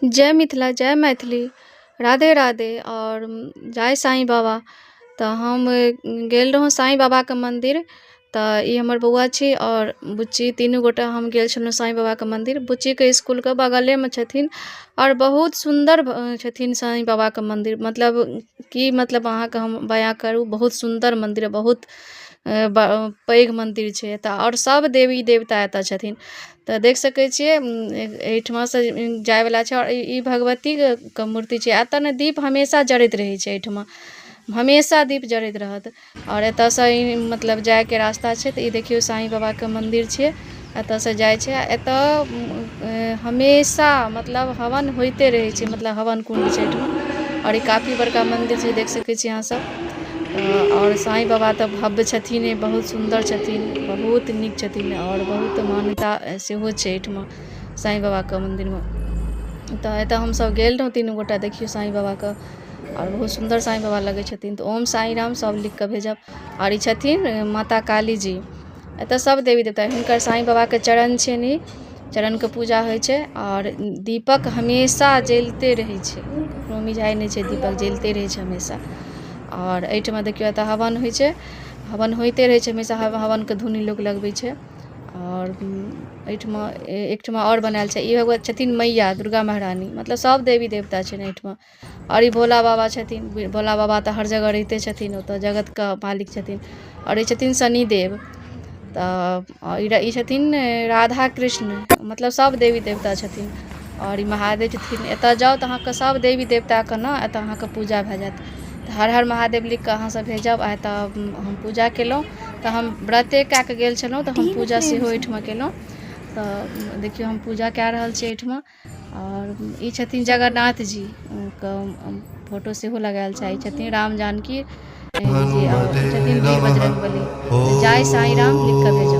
जय मिथिला, जय मैथिली, राधे राधे और जय साईं बाबा। तऽ हम गेल रहौं साईं बाबाके मन्दिर। तऽ ई हमर बौआ छी और बुच्ची, तीनू गोटा हम गेल छलहुँ साईं बाबाके मन्दिर। बुच्चीके इसकुलके बगलेमे छथिन और बहुत सुन्दर छथिन साईं बाबाके मन्दिर। मतलब की मतलब अहाँके हम बयाँ करू, बहुत सुन्दर मन्दिर, बहुत पैघ मन्दिर छै एतऽ और सब देवी देवता एतऽ छथिन। तऽ देख सकै छियै एहिठमासँ जायवला छै और ई भगवतीके मूर्ति छै। एतऽ ने दीप हमेशा जरैत रहै छै, एहिठमा हमेशा दीप जरैत रहत। और एतऽसँ मतलब जायके रास्ता छै। तऽ ई देखियौ साईं बाबाके मन्दिर छियै, एतऽसँ जाइ छै। एतऽ हमेशा मतलब हवन होइते रहै छै, मतलब हवन कुण्ड छै एहिठमा। और ई काफी बड़का मन्दिर छै, देख सकै छी अहाँ सब। और साईं बाबा तऽ भव्य छथिन, बहुत सुन्दर छथिन, बहुत नीक छथिन और बहुत मान्यता सेहो छै एहिठमा साईं बाबाके मन्दिरमे। तऽ एतऽ हमसब गेल रहौं तीनू गोटा, देखियौ साईं बाबाके और बहुत सुन्दर साईं बाबा लगै छथिन। तऽ ओम साईं राम सब लिख कऽ भेजब। और ई छथिन माता काली जी। एतऽ सब देवी देवता, हुनकर साईं बाबाके चरण छनि, ई चरणके पूजा होइ छै। और दीपक हमेशा जलिते रहै छै, कखनो मिझाइ नहि छै, दीपक जलिते रहै छै हमेशा। और एहिठमा देखियौ एतऽ हवन होइ छै, हवन होइते रहै छै हमेशा, हवनके धुनी लोक लगबै छै। और एहिठमा एकठमा और बनायल छै, ई भगवती छथिन मैया दुर्गा महारानी, मतलब सब देवी देवता छनि एहिठमा। और ई भोला बाबा छथिन, भोला बाबा तऽ हर जगह रहिते छथिन, ओतऽ जगतके मालिक छथिन। और ई छथिन शनिदेव। तऽ ई छथिन राधा कृष्ण, मतलब सब देवी देवता छथिन। और ई महादेव छथिन। एतऽ जाउ तऽ अहाँके सब देवी देवताके ने एतऽ अहाँके पूजा भए जायत। तऽ हर हर महादेव लिख कऽ अहाँसब भेजब। आ एतऽ हम पूजा केलहुँ, तऽ हम व्रते कए कऽ गेल छलहुँ, तऽ हम पूजा सेहो एहिठमा केलहुँ। तऽ देखियौ हम पूजा कए रहल छी एहिठमा। और ई छथिन जगन्नाथ जी के फोटो सेहो लगायल छै। ई छथिन राम जानकी जी, और ई छथिन वीर बजरंगबली। जय साईं राम लिख कऽ भेजब।